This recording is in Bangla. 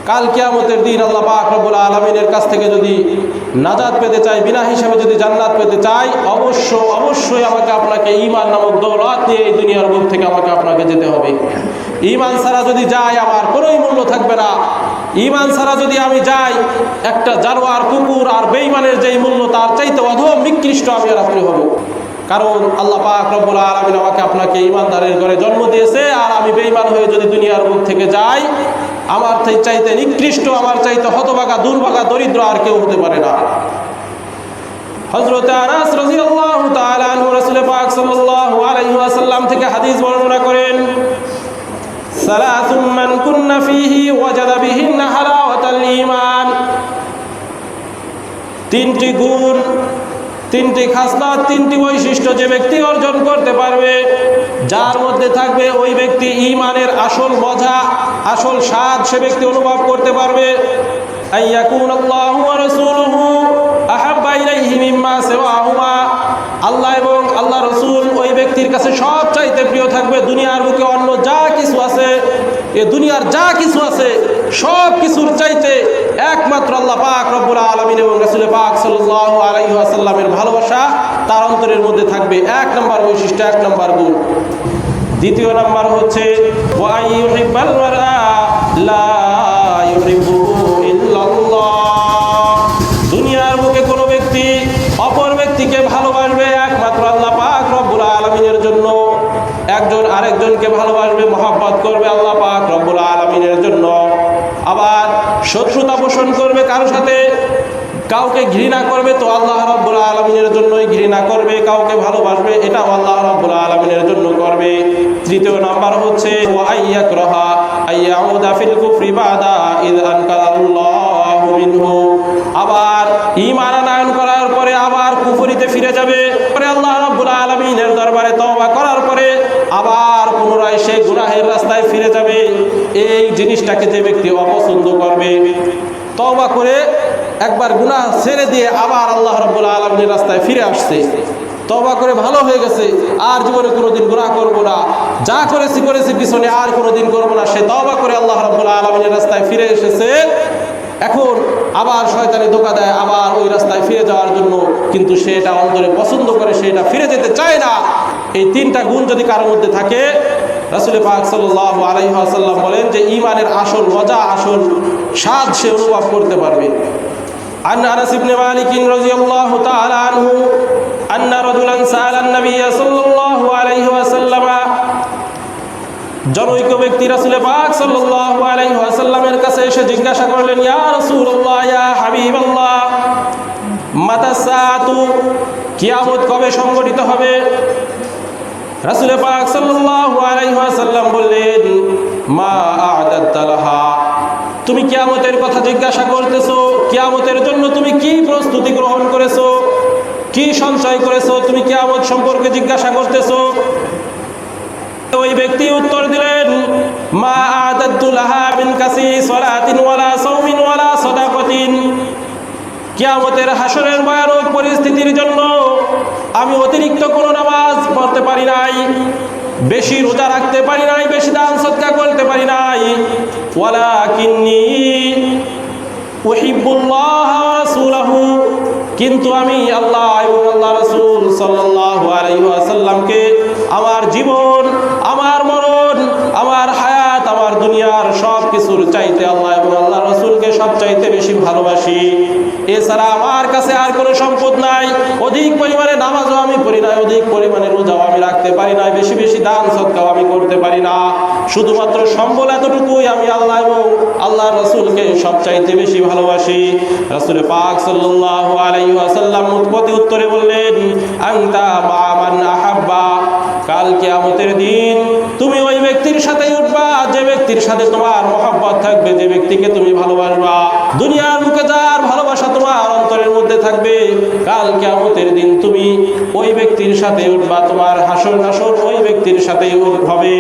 কাল কিয়ামতের দিন আল্লাহ পাক রব্বুল আলামিনের কাছ থেকে যদি নাজাত পেতে চাই, বিনা হিসাবে যদি জান্নাত পেতে চাই, অবশ্যই আমাকে আপনাকে ঈমান নামক দৌলত নিয়ে এই দুনিয়ার বুক থেকে আমাকে আপনাকে যেতে হবে। ঈমান ছাড়া যদি যাই আমার কোনোই মূল্য থাকবে না। ঈমান ছাড়া যদি আমি যাই, একটা জানোয়ার, কুকুর আর বেঈমানের যেই মূল্য তার চাইতে অধম নিকৃষ্ট আমি আর আপনি হব। কারণ আল্লাহ পাক রব্বুল আলামিন আমাকে আপনাকে ঈমানদারের ঘরে জন্ম দিয়েছে, আর আমি বেঈমান হয়ে যদি দুনিয়ার বুক থেকে যাই, আমার চাইতে নিকৃষ্ট, আমার চাইতে হতভাগা, দুর্ভাগা, দরিদ্র আর কেউ হতে পারে না। হযরত আনাস রাদিয়াল্লাহু তাআলা আনহু রাসূল পাক সাল্লাল্লাহু আলাইহি ওয়াসাল্লাম থেকে হাদিস বর্ণনা করেন, সালাতুম মান কুন্না ফীহি ওয়াজাদা বিহিন্না হালাওয়াতাল ঈমান। তিনটি গুণ, তিনটি খাসলাত, তিনটি বৈশিষ্ট্য যে ব্যক্তি অর্জন করতে পারবে, যার মধ্যে থাকবে ওই ব্যক্তি ঈমানের আসল মজা, আসল স্বাদ সে ব্যক্তি অনুভব করতে পারবে। আইয়াকুনাল্লাহু ওয়া রাসূলুহু আহাব্বা ইলাইহি মিম্মা সিওয়াহুমা। আল্লাহ এবং আল্লাহ রাসূল ওই ব্যক্তির কাছে সবচাইতে প্রিয় থাকবে। দুনিয়ার বুকে অন্য যা কিছু আছে, এ দুনিয়ার যা কিছু আছে সব কিছুর চাইতে একমাত্র আল্লাহ পাক রব্বুল আলামিন এবং রাসূল পাক সাল্লাল্লাহু আলাইহি ওয়াসাল্লামের ভালোবাসা তার অন্তরের মধ্যে থাকবে। এক নম্বর বৈশিষ্ট্য, এক নম্বর গুণ। দ্বিতীয় নম্বর হচ্ছে ওয়া আইয়ুহিব্বাল মারআ লা ইউহিব্বুহু ইল্লাল্লাহ। দুনিয়ার বুকে কোনো ব্যক্তি অপর ব্যক্তিকে ভালোবাসবে একমাত্র আল্লাহ পাক রব্বুল আলামিনের জন্য। একজন আরেকজনকে ভালোবাসবে, মহব্বত করবে আল্লাহ পাক রব্বুল আলামিনের জন্য। আবার শত্রুতা পোষণ করবে কারোর সাথে, কাউকে ঘৃণা করবে তো আল্লাহ রাব্বুল আলামিনের জন্যই ঘৃণা করবে, কাউকে ভালোবাসবে এটাও আল্লাহ রাব্বুল আলামিনের জন্য করবে। তৃতীয় নাম্বার হচ্ছে ওয়া আইয়াকরাহা আইয়াউদা ফিল কুফরি বাদা ইয আনকারাল্লাহু মিনহু। আবার ঈমান আনয়ন করার পরে আবার কুফরিতে ফিরে যাবে, পরে আল্লাহ রাব্বুল আলামিনের দরবারে তওবা করার পরে আবার পুনরায় সে গুনাহের রাস্তায় ফিরে যাবে। এই জিনিসটাকে যে ব্যক্তি অপছন্দ করবে, তওবা করে একবার গুনাহ ছেড়ে দিয়ে আবার আল্লাহ রাব্বুল আলামিনের রাস্তায় ফিরে আসছে, তওবা করে ভালো হয়ে গেছে, আর জীবনে কোনোদিন গুনাহ করব না, যা করেছি পিছনে আর কোনোদিন করব না, সে তওবা করে আল্লাহ রাব্বুল আলামিনের রাস্তায় ফিরে এসেছে। এখন আবার শয়তানি ধোঁকা দেয় আবার ওই রাস্তায় ফিরে যাওয়ার জন্য, কিন্তু সে এটা অন্তরে পছন্দ করে, সে এটা ফিরে যেতে চায় না। এই তিনটা গুণ যদি কারোর মধ্যে থাকে, রাসূল পাক সাল্লাল্লাহু আলাইহি ওয়াসাল্লাম বলেন যে ঈমানের আসল মজা, আসল স্বাদ সে অনুভব করতে পারবে। عن أنس بن مالك رضي الله تعالى عنه أن رجلا سأل النبي صلى الله عليه وسلم। জনৈক ব্যক্তি রাসূল পাক সাল্লাল্লাহু আলাইহি ওয়াসাল্লামের কাছে এসে জিজ্ঞাসা করলেন, ইয়া রাসূলুল্লাহ, ইয়া হাবিবাল্লাহ, মাতা সাআতু, কিয়ামত কবে সংঘটিত হবে? রাসূল পাক সাল্লাল্লাহু আলাইহি ওয়াসাল্লাম বললেন, মা আ'দাদতা লাহা। তুমি কিয়ামতের কথা জিজ্ঞাসা করতেছো, কিয়ামতের জন্য তুমি কি প্রস্তুতি গ্রহণ করেছো, কি সঞ্চয় করেছো, তুমি কিয়ামত সম্পর্কে জিজ্ঞাসা করতেছো। ওই ব্যক্তি উত্তর দিলেন, মা আ'দাদতু লাহা মিন কাসি সালাতিন ওয়ালা সাওমিন ওয়ালা সাদাকাতিন। কিয়ামতের হাসরের ভয়ানক পরিস্থিতির জন্য আমি অতিরিক্ত কোনো নামাজ পড়তে পারি নাই, বেশি রোজা রাখতে পারি নাই, বেশি দান সদকা করতে পারি নাই। ওয়ালাকিন্নী উহিব্বুল্লাহ ওয়া রাসূলাহু, কিন্তু আমি আল্লাহ এবং আল্লাহ রাসূল সাল্লাল্লাহু আলাইহি ওয়াসাল্লামকে আমার জীবন, আমার মরণ, আমার হায়াত, আমার দুনিয়ার সব কিছুর চাইতে আল্লাহ এবং আল্লাহ রাসূলকে সব চাইতে বেশি ভালোবাসি। এছাড়া আমার কাছে আর কোনো সম্পদ নাই। অধিক পরিমাণে নামাজও আমি পড়ি না, অধিক পরিমাণে রোজাও আমি রাখতে পারি না, বেশি বেশি দান সদকাও আমি করতে পারি না। শুধুমাত্র সম্বল এতটুকুই, আমি আল্লাহ এবং আল্লাহ রাসূলকে সব চাইতে বেশি ভালোবাসি। রাসূল পাক সাল্লাল্লাহু আলাইহি ওয়াসাল্লাম উত্তরে বললেন, আনতা মা মান আহাব্বা। কাল কিয়ামতের দিন তুমি ওই ব্যক্তির সাথেই উঠবা যে ব্যক্তির সাথে তোমার মহব্বত থাকবে, যে ব্যক্তিকে তুমি ভালোবাসবা। দুনিয়ার বুকে যার ভালোবাসা তোমার অন্তরের মধ্যে থাকবে, কাল কিয়ামতের দিন তুমি ওই ব্যক্তির সাথে উঠবা, তোমার হাসর নাসর ওই ব্যক্তির সাথেই হবে।